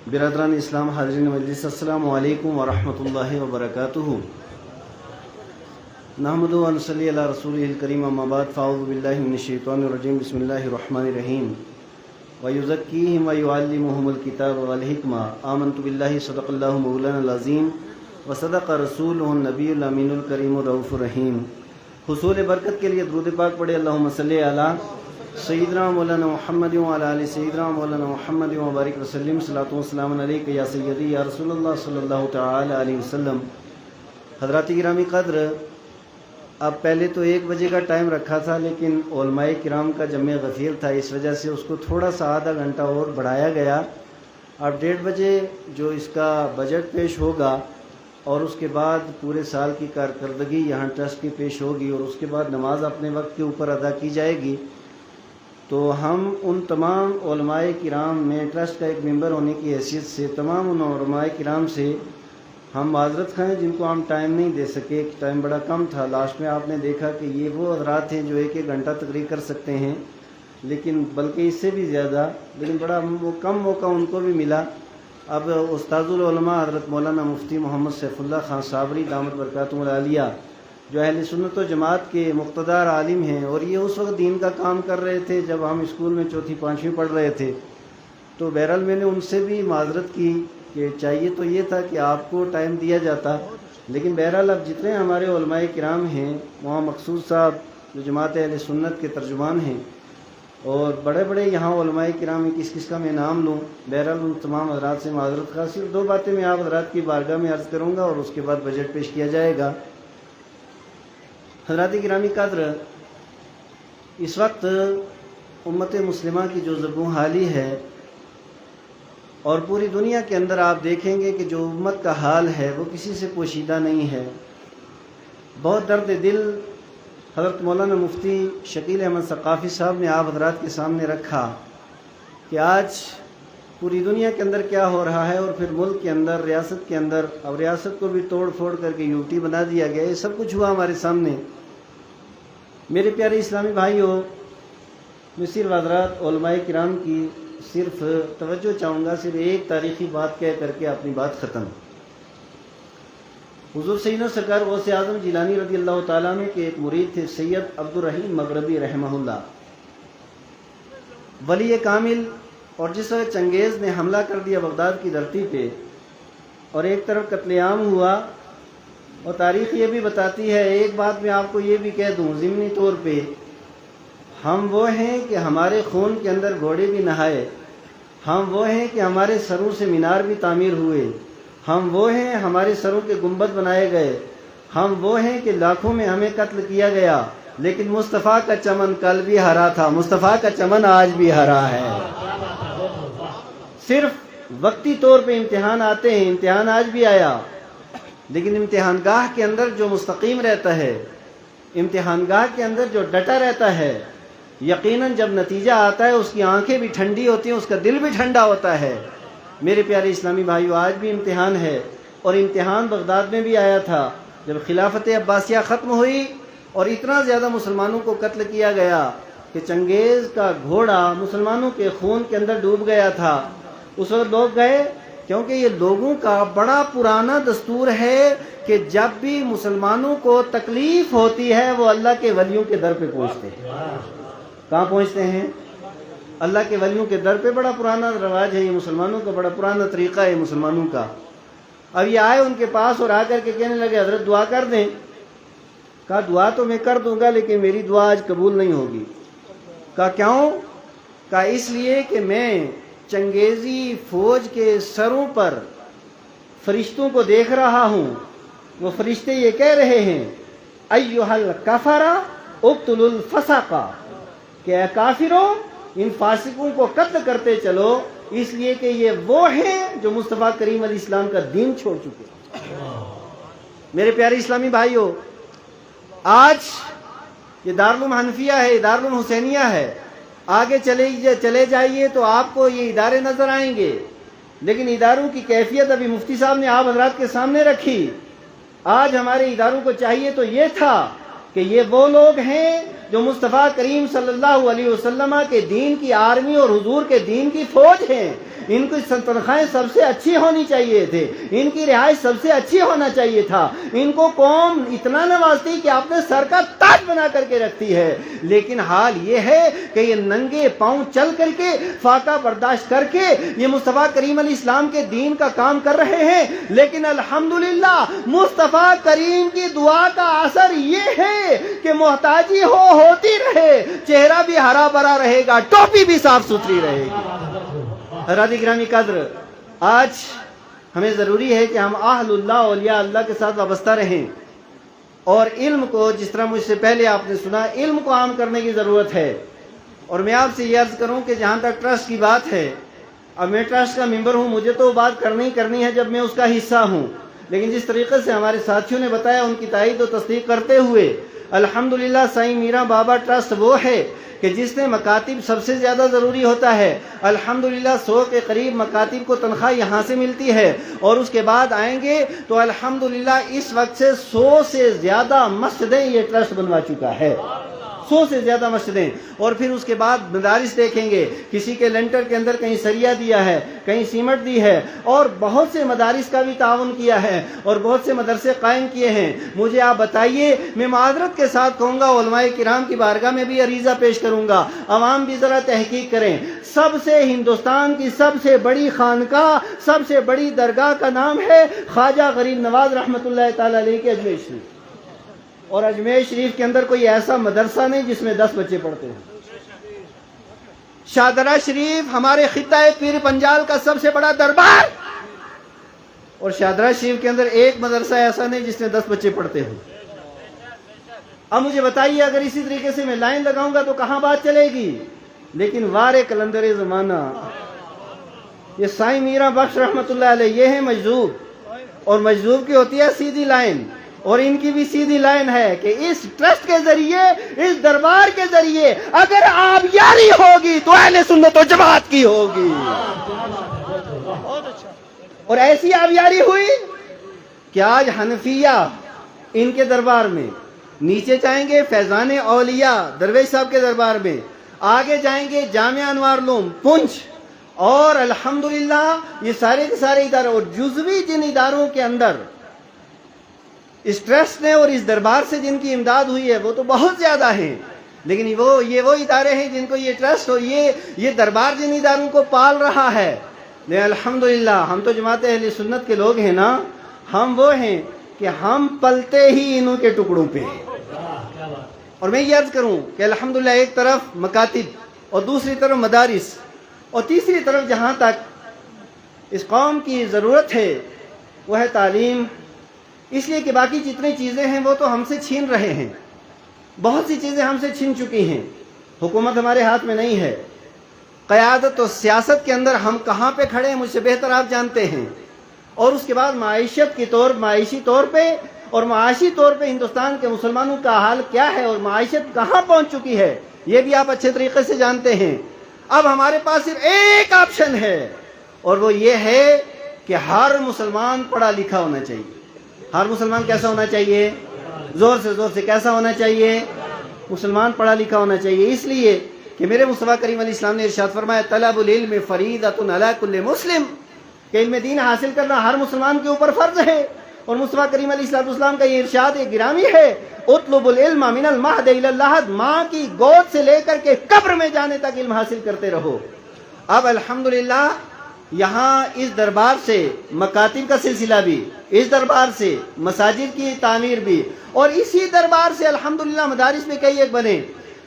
برادران اسلام حاضرین مجلس، السلام علیکم ورحمۃ اللہ وبرکاتہ۔ نحمد و نصلی علی رسولہ الکریم، اما بعد، فاعوذ باللہ من الشیطان الرجیم، بسم اللہ الرحمن الرحیم۔ ویزکیہم ویعلمہم الکتاب والحکمہ، آمنت باللہ، صدق اللہ مولانا العظیم، وصدق رسولہ النبی الامین الکریم الرؤوف الرحیم۔ حصول برکت کے لیے درود پاک پڑھے، اللہم صلی علی سیدنا مولانا محمد وعلی آل سیدنا مولانا محمد وبارک وسلم، صلاۃ و سلام علیک یا سیدی یا رسول اللہ صلی اللہ تعالی علیہ وسلم۔ حضرات گرامی قدر، اب پہلے تو 1 بجے کا ٹائم رکھا تھا، لیکن علماء کرام کا جمع غفیر تھا، اس وجہ سے اس کو تھوڑا سا آدھا گھنٹہ اور بڑھایا گیا۔ اب 1:30 بجے جو اس کا بجٹ پیش ہوگا اور اس کے بعد پورے سال کی کارکردگی یہاں ٹرسٹ کی پیش ہوگی، اور اس کے بعد نماز اپنے وقت کے اوپر ادا کی جائے گی۔ تو ہم ان تمام علماء کرام میں ٹرسٹ کا ایک ممبر ہونے کی حیثیت سے تمام ان علماء کرام سے ہم معذرت خواہ ہیں جن کو ہم ٹائم نہیں دے سکے، ٹائم بڑا کم تھا۔ لاسٹ میں آپ نے دیکھا کہ یہ وہ حضرات ہیں جو 1 گھنٹہ تقریر کر سکتے ہیں، لیکن بلکہ اس سے بھی زیادہ، لیکن بڑا کم موقع ان کو بھی ملا۔ اب استاذ العلماء حضرت مولانا مفتی محمد سیف اللہ خان صابری دامت برکاتہم العالیہ، جو اہل سنت و جماعت کے مقتدر عالم ہیں، اور یہ اس وقت دین کا کام کر رہے تھے جب ہم اسکول میں 4th 5ویں پڑھ رہے تھے۔ تو بہرحال میں نے ان سے بھی معذرت کی کہ چاہیے تو یہ تھا کہ آپ کو ٹائم دیا جاتا، لیکن بہرحال اب جتنے ہمارے علماء کرام ہیں، وہاں مقصود صاحب جو جماعت اہل سنت کے ترجمان ہیں، اور بڑے بڑے یہاں علماء کرام ہیں، کس کا میں نام لوں، بہرحال ان تمام حضرات سے معذرت خواہ۔ صرف 2 باتیں میں آپ حضرات کی بارگاہ میں عرض کروں گا اور اس کے بعد بجٹ پیش کیا جائے گا۔ حضرات گرامی قدر، اس وقت امت مسلمہ کی جو زبوں حالی ہے، اور پوری دنیا کے اندر آپ دیکھیں گے کہ جو امت کا حال ہے وہ کسی سے پوشیدہ نہیں ہے۔ بہت درد دل حضرت مولانا مفتی شکیل احمد ثقافی صاحب نے آپ حضرات کے سامنے رکھا کہ آج پوری دنیا کے اندر کیا ہو رہا ہے، اور پھر ملک کے اندر، ریاست کے اندر، اب ریاست کو بھی توڑ پھوڑ کر کے یوٹی بنا دیا گیا، یہ سب کچھ ہوا ہمارے سامنے۔ میرے پیارے اسلامی بھائیوں، میں صرف حضرات علماء کرام کی صرف توجہ چاہوں گا، صرف ایک تاریخی بات کہہ کر کے اپنی بات ختم۔ حضور سیدنا سرکار غوث اعظم جیلانی رضی اللہ تعالیٰ عنہ کے ایک مرید تھے، سید عبد الرحیم مغربی رحمہ اللہ، ولی کامل، اور جس وقت چنگیز نے حملہ کر دیا بغداد کی دھرتی پہ، اور ایک طرف قتل عام ہوا، اور تاریخ یہ بھی بتاتی ہے، ایک بات میں آپ کو یہ بھی کہہ دوں ضمنی طور پہ، ہم وہ ہیں کہ ہمارے خون کے اندر گھوڑے بھی نہائے، ہم وہ ہیں کہ ہمارے سروں سے مینار بھی تعمیر ہوئے، ہم وہ ہیں ہمارے سروں کے گنبد بنائے گئے، ہم وہ ہیں کہ لاکھوں میں ہمیں قتل کیا گیا، لیکن مصطفیٰ کا چمن کل بھی ہرا تھا، مصطفیٰ کا چمن آج بھی ہرا ہے۔ صرف وقتی طور پہ امتحان آتے ہیں، امتحان آج بھی آیا، لیکن امتحان گاہ کے اندر جو مستقیم رہتا ہے، امتحان گاہ کے اندر جو ڈٹا رہتا ہے، یقیناً جب نتیجہ آتا ہے اس کی آنکھیں بھی ٹھنڈی ہوتی ہیں، اس کا دل بھی ٹھنڈا ہوتا ہے۔ میرے پیارے اسلامی بھائیو، آج بھی امتحان ہے، اور امتحان بغداد میں بھی آیا تھا جب خلافت عباسیہ ختم ہوئی اور اتنا زیادہ مسلمانوں کو قتل کیا گیا کہ چنگیز کا گھوڑا مسلمانوں کے خون کے اندر ڈوب گیا تھا۔ اس وقت لوگ گئے، کیونکہ یہ لوگوں کا بڑا پرانا دستور ہے کہ جب بھی مسلمانوں کو تکلیف ہوتی ہے وہ اللہ کے ولیوں کے در پہ پہنچتے ہیں۔ کہاں پہنچتے ہیں؟ اللہ کے ولیوں کے در پہ۔ بڑا پرانا رواج ہے یہ مسلمانوں کا، بڑا پرانا طریقہ ہے مسلمانوں کا۔ اب یہ آئے ان کے پاس اور آ کر کے کہنے لگے حضرت دعا کر دیں۔ کہا دعا تو میں کر دوں گا، لیکن میری دعا آج قبول نہیں ہوگی۔ کہا کیوں؟ کہا اس لیے کہ میں چنگیزی فوج کے سروں پر فرشتوں کو دیکھ رہا ہوں، وہ فرشتے یہ کہہ رہے ہیں ایھا الکفرہ اقتلوا الفسقہ، کہ اے کافروں ان فاسقوں کو قتل کرتے چلو، اس لیے کہ یہ وہ ہیں جو مصطفیٰ کریم علیہ السلام کا دین چھوڑ چکے۔ میرے پیارے اسلامی بھائیوں، آج یہ دارالعلوم حنفیہ ہے، دارالعلوم حسینیہ ہے، آگے چلے جائیے تو آپ کو یہ ادارے نظر آئیں گے، لیکن اداروں کی کیفیت ابھی مفتی صاحب نے آپ حضرات کے سامنے رکھی۔ آج ہمارے اداروں کو چاہیے تو یہ تھا کہ یہ وہ لوگ ہیں جو مصطفیٰ کریم صلی اللہ علیہ وسلم کے دین کی آرمی اور حضور کے دین کی فوج ہیں، ان کی تنخواہیں سب سے اچھی ہونی چاہیے تھے، ان کی رہائش سب سے اچھی ہونا چاہیے تھا، ان کو قوم اتنا نوازتی کہ آپ نے سر کا تاج بنا کر کے رکھتی ہے، لیکن حال یہ ہے کہ یہ ننگے پاؤں چل کر کے فاقہ برداشت کر کے یہ مصطفیٰ کریم علیہ السلام کے دین کا کام کر رہے ہیں، لیکن الحمدللہ مصطفیٰ کریم کی دعا کا اثر یہ ہے کہ محتاجی ہوتی رہے، چہرہ بھی ہرا بھرا رہے گا، ٹوپی بھی صاف ستھری رہے گی۔ حضرات گرامی قدر، آج ہمیں ضروری ہے کہ ہم اہل اللہ اولیاء اللہ کے ساتھ وابستہ رہیں، اور علم کو، جس طرح مجھ سے پہلے آپ نے سنا، علم کو عام کرنے کی ضرورت ہے۔ اور میں آپ سے یہ عرض کروں کہ جہاں تک ٹرسٹ کی بات ہے، اب میں ٹرسٹ کا ممبر ہوں، مجھے تو بات کرنی ہے جب میں اس کا حصہ ہوں، لیکن جس طریقے سے ہمارے ساتھیوں نے بتایا، ان کی تائید و تصدیق کرتے ہوئے الحمدللہ سائیں میرا بابا ٹرسٹ وہ ہے کہ جس نے مکاتب سب سے زیادہ ضروری ہوتا ہے، الحمدللہ 100 کے قریب مکاتب کو تنخواہ یہاں سے ملتی ہے، اور اس کے بعد آئیں گے تو الحمدللہ اس وقت سے 100 سے زیادہ مسجدیں یہ ٹرسٹ بنوا چکا ہے، 100 سے زیادہ مسجدیں۔ اور پھر اس کے بعد مدارس دیکھیں گے، کسی کے لینٹر کے اندر کہیں سریا دیا ہے، کہیں سیمنٹ دی ہے، اور بہت سے مدارس کا بھی تعاون کیا ہے، اور بہت سے مدرسے قائم کیے ہیں۔ مجھے آپ بتائیے، میں معذرت کے ساتھ کہوں گا، علماء کرام کی بارگاہ میں بھی عریضہ پیش کروں گا، عوام بھی ذرا تحقیق کریں، سب سے ہندوستان کی سب سے بڑی خانقاہ، سب سے بڑی درگاہ کا نام ہے خواجہ غریب نواز رحمۃ اللہ تعالی علیہ کے اجمیر شریف، اور اجمیر شریف کے اندر کوئی ایسا مدرسہ نہیں جس میں 10 بچے پڑھتے ہیں۔ شاہدرہ شریف ہمارے خطہ پیر پنجال کا سب سے بڑا دربار، اور شاہدرہ شریف کے اندر ایک مدرسہ ایسا نہیں جس میں 10 بچے پڑھتے ہوں۔ اب مجھے بتائیے، اگر اسی طریقے سے میں لائن لگاؤں گا تو کہاں بات چلے گی؟ لیکن وارے کلندر زمانہ، یہ سائیں میرا بخش رحمت اللہ علیہ، یہ ہے مجذوب، اور مجذوب کی ہوتی ہے سیدھی لائن، اور ان کی بھی سیدھی لائن ہے کہ اس ٹرسٹ کے ذریعے، اس دربار کے ذریعے اگر آبیاری ہوگی تو اہل سنت و جماعت کی ہوگی، اور ایسی آبیاری ہوئی کہ آج حنفیہ ان کے دربار میں، نیچے جائیں گے فیضان اولیاء درویش صاحب کے دربار میں، آگے جائیں گے جامعہ انوار العلوم پنچ، اور الحمدللہ یہ سارے کے سارے ادارے، اور جزوی جن اداروں کے اندر اس ٹرسٹ نے اور اس دربار سے جن کی امداد ہوئی ہے وہ تو بہت زیادہ ہیں، لیکن یہ وہ ادارے ہیں جن کو یہ ٹرسٹ اور یہ دربار جن اداروں کو پال رہا ہے۔ لیکن الحمدللہ ہم تو جماعت اہل سنت کے لوگ ہیں نا، ہم وہ ہیں کہ ہم پلتے ہی انہوں کے ٹکڑوں پہ ہیں۔ اور میں یہ عرض کروں کہ الحمدللہ ایک طرف مکاتب، اور دوسری طرف مدارس، اور تیسری طرف جہاں تک اس قوم کی ضرورت ہے وہ ہے تعلیم، اس لیے کہ باقی جتنی چیزیں ہیں وہ تو ہم سے چھین رہے ہیں، بہت سی چیزیں ہم سے چھین چکی ہیں، حکومت ہمارے ہاتھ میں نہیں ہے، قیادت و سیاست کے اندر ہم کہاں پہ کھڑے ہیں مجھ سے بہتر آپ جانتے ہیں، اور اس کے بعد معاشی طور پہ اور معاشی طور پہ ہندوستان کے مسلمانوں کا حال کیا ہے اور معیشت کہاں پہنچ چکی ہے یہ بھی آپ اچھے طریقے سے جانتے ہیں۔ اب ہمارے پاس صرف ایک آپشن ہے، اور وہ یہ ہے کہ ہر مسلمان پڑھا لکھا ہونا چاہیے۔ ہر مسلمان کیسا ہونا چاہیے؟ زور سے کیسا ہونا چاہیے؟ مسلمان پڑھا لکھا ہونا چاہیے، اس لیے کہ میرے مصطفیٰ کریم علیہ السلام نے ارشاد فرمایا طلب العلم فریضۃ علی کل مسلم، کہ علم دین حاصل کرنا ہر مسلمان کے اوپر فرض ہے۔ اور مصطفیٰ کریم علیہ السلام کا یہ ارشاد گرامی ہے، اطلب العلم من المہد الی اللحد، ماں کی گود سے لے کر کے قبر میں جانے تک علم حاصل کرتے رہو۔ اب الحمدللہ یہاں اس دربار سے مکاتب کا سلسلہ بھی، اس دربار سے مساجد کی تعمیر بھی، اور اسی دربار سے الحمدللہ مدارس بھی کئی ایک بنے۔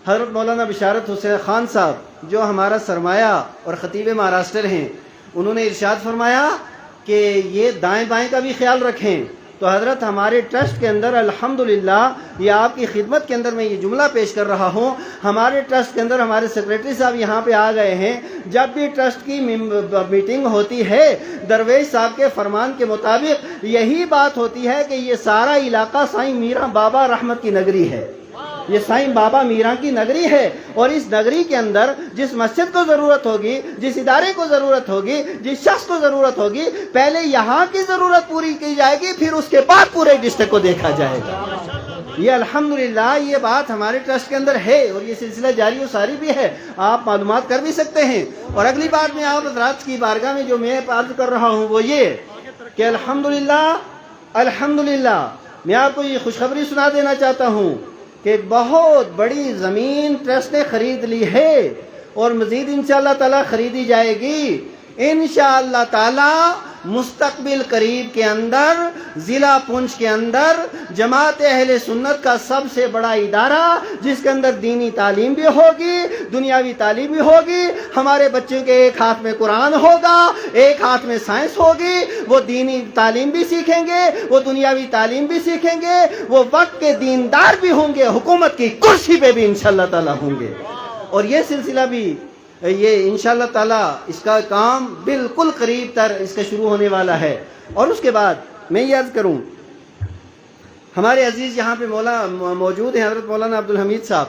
حضرت مولانا بشارت حسین خان صاحب جو ہمارا سرمایہ اور خطیب مہاراشٹر ہیں، انہوں نے ارشاد فرمایا کہ یہ دائیں بائیں کا بھی خیال رکھیں، تو حضرت ہمارے ٹرسٹ کے اندر الحمدللہ یہ آپ کی خدمت کے اندر میں یہ جملہ پیش کر رہا ہوں، ہمارے ٹرسٹ کے اندر ہمارے سیکریٹری صاحب یہاں پہ آ گئے ہیں، جب بھی ٹرسٹ کی میٹنگ ہوتی ہے درویش صاحب کے فرمان کے مطابق یہی بات ہوتی ہے کہ یہ سارا علاقہ سائیں میرا بابا رحمت کی نگری ہے، یہ سائیں بابا میرا کی نگری ہے، اور اس نگری کے اندر جس مسجد کو ضرورت ہوگی، جس ادارے کو ضرورت ہوگی، جس شخص کو ضرورت ہوگی، پہلے یہاں کی ضرورت پوری کی جائے گی، پھر اس کے بعد پورے ڈسٹرکٹ کو دیکھا جائے گا۔ یہ الحمدللہ یہ بات ہمارے ٹرسٹ کے اندر ہے اور یہ سلسلہ جاری و ساری بھی ہے، آپ معلومات کر بھی سکتے ہیں۔ اور اگلی بات میں آپ حضرات کی بارگاہ میں جو میں عرض کر رہا ہوں وہ یہ کہ الحمدللہ میں آپ کو یہ خوشخبری سنا دینا چاہتا ہوں کہ بہت بڑی زمین ٹرسٹ نے خرید لی ہے اور مزید انشاءاللہ تعالی خریدی جائے گی انشاءاللہ تعالی۔ مستقبل قریب کے اندر ضلع پونچھ کے اندر جماعت اہل سنت کا سب سے بڑا ادارہ جس کے اندر دینی تعلیم بھی ہوگی، دنیاوی تعلیم بھی ہوگی، ہمارے بچوں کے ایک ہاتھ میں قرآن ہوگا، ایک ہاتھ میں سائنس ہوگی، وہ دینی تعلیم بھی سیکھیں گے، وہ دنیاوی تعلیم بھی سیکھیں گے، وہ وقت کے دیندار بھی ہوں گے، حکومت کی کرسی پہ بھی انشاءاللہ تعالی ہوں گے۔ اور یہ سلسلہ بھی یہ انشاءاللہ تعالی اس کا کام بالکل قریب تر اس کا شروع ہونے والا ہے۔ اور اس کے بعد میں یہ عرض کروں، ہمارے عزیز یہاں پہ موجود ہیں حضرت مولانا عبدالحمید صاحب،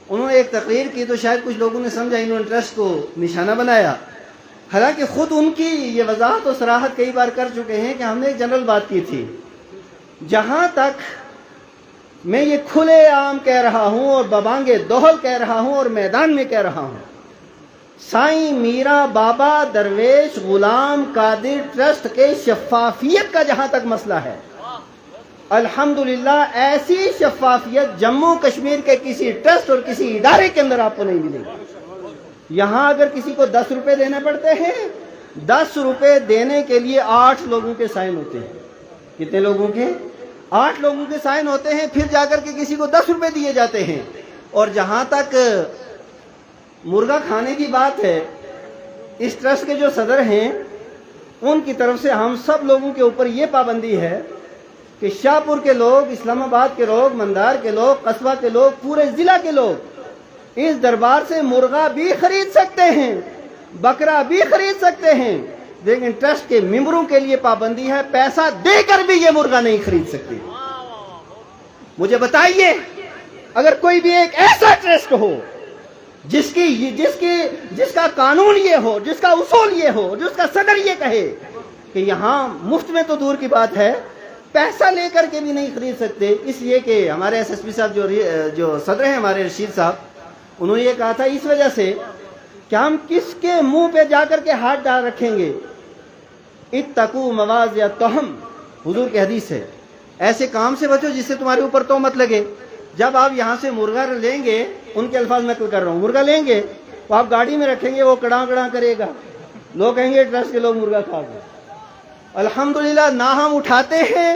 انہوں نے ایک تقریر کی تو شاید کچھ لوگوں نے سمجھا انہوں نے ٹرسٹ کو نشانہ بنایا، حالانکہ خود ان کی یہ وضاحت و صراحت کئی بار کر چکے ہیں کہ ہم نے ایک جنرل بات کی تھی۔ جہاں تک میں یہ کھلے عام کہہ رہا ہوں اور ببانگے دوہل کہہ رہا ہوں اور میدان میں کہہ رہا ہوں، سائیں میرا بابا درویش غلام قادر ٹرسٹ کے شفافیت کا جہاں تک مسئلہ ہے، الحمدللہ ایسی شفافیت جموں کشمیر کے کسی ٹرسٹ اور کسی ادارے کے اندر آپ کو نہیں ملے گی۔ یہاں اگر کسی کو 10 روپے دینے پڑتے ہیں، 10 روپے دینے کے لیے 8 لوگوں کے سائن ہوتے ہیں۔ کتنے لوگوں کے؟ 8 لوگوں کے سائن ہوتے ہیں، پھر جا کر کے کسی کو 10 روپے دیے جاتے ہیں۔ اور جہاں تک مرغا کھانے کی بات ہے، اس ٹرسٹ کے جو صدر ہیں ان کی طرف سے ہم سب لوگوں کے اوپر یہ پابندی ہے کہ شاہپور کے لوگ، اسلام آباد کے لوگ، مندار کے لوگ، قصبہ کے لوگ، پورے ضلع کے لوگ اس دربار سے مرغا بھی خرید سکتے ہیں، بکرا بھی خرید سکتے ہیں، لیکن ٹرسٹ کے ممبروں کے لیے پابندی ہے پیسہ دے کر بھی یہ مرغا نہیں خرید سکتے۔ مجھے بتائیے اگر کوئی بھی ایک ایسا ٹرسٹ ہو جس کا قانون یہ ہو، جس کا اصول یہ ہو، جس کا صدر یہ کہے کہ یہاں مفت میں تو دور کی بات ہے، پیسہ لے کر کے بھی نہیں خرید سکتے، اس لیے کہ ہمارے ایس ایس پی صاحب جو صدر ہیں ہمارے رشید صاحب، انہوں نے یہ کہا تھا اس وجہ سے کہ ہم کس کے منہ پہ جا کر کے ہاتھ ڈال رکھیں گے، اتقوا مواضع التہم، حضور کی حدیث ہے، ایسے کام سے بچو جس سے تمہارے اوپر تہمت لگے۔ جب آپ یہاں سے مرغا لیں گے، ان کے الفاظ میں کر رہا ہوں، مرغا لیں گے وہ آپ گاڑی میں رکھیں گے، وہ کڑاں کڑاں کرے گا، لوگ کہیں گے ٹرسٹ کے لوگ مرغا کھا گئے۔ الحمدللہ نہ ہم اٹھاتے ہیں،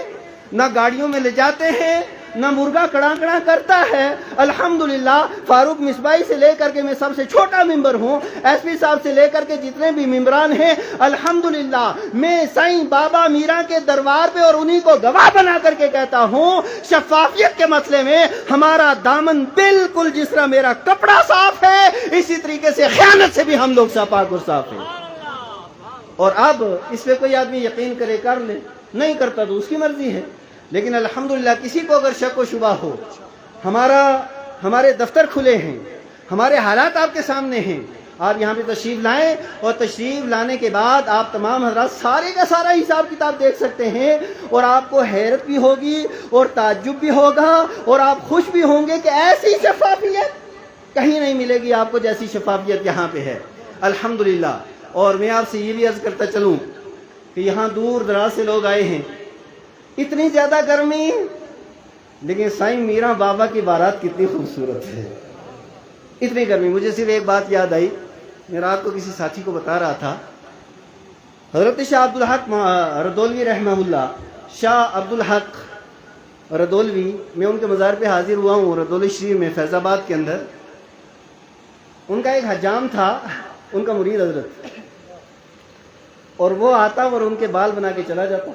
نہ گاڑیوں میں لے جاتے ہیں، نہ مرغا کڑاں کڑاں کرتا ہے۔ الحمدللہ فاروق مصباحی سے لے کر کے میں سب سے چھوٹا ممبر ہوں، ایس پی صاحب سے لے کر کے جتنے بھی ممبران ہیں، الحمدللہ میں سائیں بابا میرا کے دربار پہ اور انہی کو گواہ بنا کر کے کہتا ہوں، شفافیت کے مسئلے میں ہمارا دامن بالکل جس طرح میرا کپڑا صاف ہے، اسی طریقے سے خیانت سے بھی ہم لوگ پاک اور صاف ہیں۔ اور اب اس پہ کوئی آدمی یقین کرے کر لے، نہیں کرتا تو اس کی مرضی ہے، لیکن الحمدللہ کسی کو اگر شک و شبہ ہو، ہمارے دفتر کھلے ہیں، ہمارے حالات آپ کے سامنے ہیں، آپ یہاں پہ تشریف لائیں اور تشریف لانے کے بعد آپ تمام حضرات سارے کا سارا حساب کتاب دیکھ سکتے ہیں، اور آپ کو حیرت بھی ہوگی اور تعجب بھی ہوگا اور آپ خوش بھی ہوں گے کہ ایسی شفافیت کہیں نہیں ملے گی آپ کو جیسی شفافیت یہاں پہ ہے الحمدللہ۔ اور میں آپ سے یہ بھی عرض کرتا چلوں کہ یہاں دور دراز سے لوگ آئے ہیں، اتنی زیادہ گرمی لیکن سائیں میرا بابا کی بارات کتنی خوبصورت ہے، اتنی گرمی۔ مجھے صرف ایک بات یاد آئی، میں رات کو کسی ساتھی کو بتا رہا تھا، حضرت شاہ عبدالحق ردولوی رحمہ اللہ، شاہ عبدالحق ردولوی، میں ان کے مزار پہ حاضر ہوا ہوں ردولوی شریف میں فیض آباد کے اندر۔ ان کا ایک حجام تھا، ان کا مرید حضرت، اور وہ آتا اور ان کے بال بنا کے چلا جاتا۔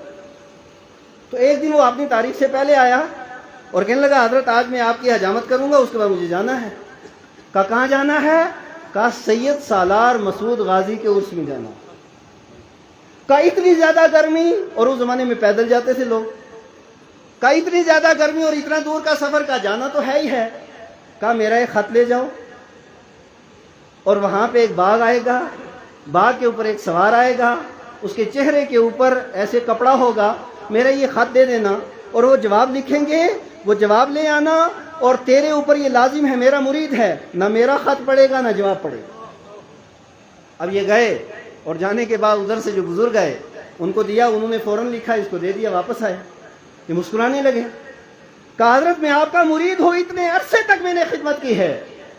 تو ایک دن وہ اپنی تاریخ سے پہلے آیا اور کہنے لگا حضرت آج میں آپ کی حجامت کروں گا، اس کے بعد مجھے جانا ہے۔ کہا کہاں جانا ہے؟ کہا سید سالار مسعود غازی کے عرس میں جانا۔ کہا اتنی زیادہ گرمی، اور اس زمانے میں پیدل جاتے تھے لوگ، کہا اتنی زیادہ گرمی اور اتنا دور کا سفر، کا جانا تو ہے ہی ہے۔ کہا میرا ایک خط لے جاؤ، اور وہاں پہ ایک باغ آئے گا، باغ کے اوپر ایک سوار آئے گا، اس کے چہرے کے اوپر ایسے کپڑا ہوگا، میرا یہ خط دے دینا، اور وہ جواب لکھیں گے وہ جواب لے آنا، اور تیرے اوپر یہ لازم ہے، میرا مرید ہے، نہ میرا خط پڑے گا نہ جواب پڑے گا۔ اب یہ گئے، اور جانے کے بعد ادھر سے جو بزرگ آئے ان کو دیا، انہوں نے فوراً لکھا، اس کو دے دیا، واپس آئے، یہ مسکرانے لگے، کہا حضرت میں آپ کا مرید ہوں، اتنے عرصے تک میں نے خدمت کی ہے،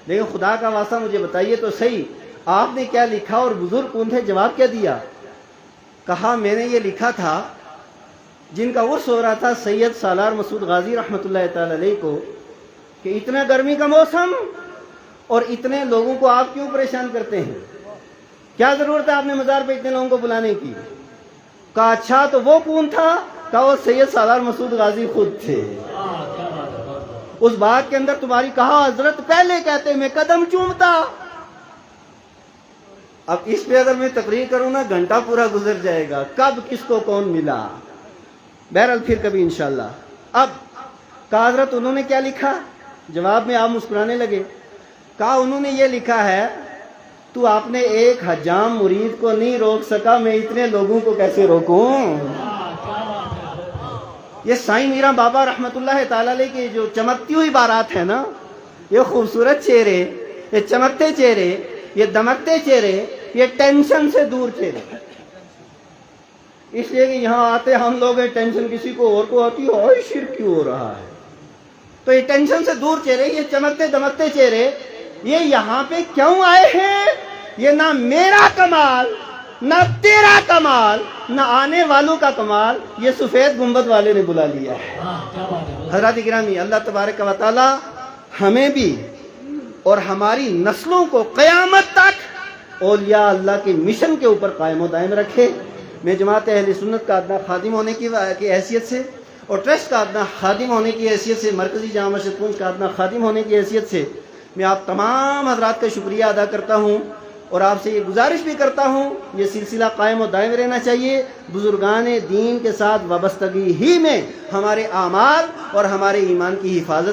لیکن خدا کا واسطہ مجھے بتائیے تو صحیح آپ نے کیا لکھا اور بزرگ کون تھے، جواب کیا دیا؟ کہا میں نے یہ لکھا تھا جن کا عرس ہو رہا تھا سید سالار مسعود غازی رحمۃ اللہ تعالی علیہ کو، کہ اتنا گرمی کا موسم اور اتنے لوگوں کو آپ کیوں پریشان کرتے ہیں، کیا ضرورت ہے آپ نے مزار پہ اتنے لوگوں کو بلانے کی؟ کہا اچھا تو وہ کون تھا؟ کہا وہ سید سالار مسعود غازی خود تھے، اس باغ کے اندر تمہاری، کہا حضرت پہلے کہتے میں قدم چومتا۔ اب اس پہ اگر میں تقریر کروں نا گھنٹہ پورا گزر جائے گا، کب کس کو کون ملا، بہرحال پھر کبھی انشاءاللہ۔ اب کہا حضرت انہوں نے کیا لکھا؟ جواب میں آپ مسکرانے لگے، کہا انہوں نے یہ لکھا ہے تو آپ نے ایک حجام مرید کو نہیں روک سکا، میں اتنے لوگوں کو کیسے روکوں؟ یہ سائیں میرا بابا رحمت اللہ تعالی علیہ کی جو چمکتی ہوئی بارات ہے نا، یہ خوبصورت چہرے، یہ چمکتے چہرے، یہ دمکتے چہرے، یہ ٹینشن سے دور چہرے، اس لیے کہ یہاں آتے ہم لوگ ہیں، ٹینشن کسی کو اور کو آتی ہے، شرک کیوں ہو رہا ہے، تو یہ ٹینشن سے دور چہرے، یہ چمکتے دمکتے چہرے، یہ یہاں پہ کیوں آئے ہیں؟ یہ نہ میرا کمال، نہ تیرا کمال، نہ آنے والوں کا کمال، یہ سفید گنبد والے نے بلا لیا ہے۔ حضرات گرامی، اللہ تبارک و تعالی ہمیں بھی اور ہماری نسلوں کو قیامت تک اولیاء اللہ کے مشن کے اوپر قائم و دائم رکھے۔ میں جماعت اہل سنت کا ادنا خادم ہونے کی حیثیت سے اور ٹرسٹ کا ادنا خادم ہونے کی حیثیت سے، مرکزی جامع مسجد پونچھ کا ادنا خادم ہونے کی حیثیت سے میں آپ تمام حضرات کا شکریہ ادا کرتا ہوں، اور آپ سے یہ گزارش بھی کرتا ہوں یہ سلسلہ قائم و دائم رہنا چاہیے۔ بزرگان دین کے ساتھ وابستگی ہی میں ہمارے اعمال اور ہمارے ایمان کی حفاظت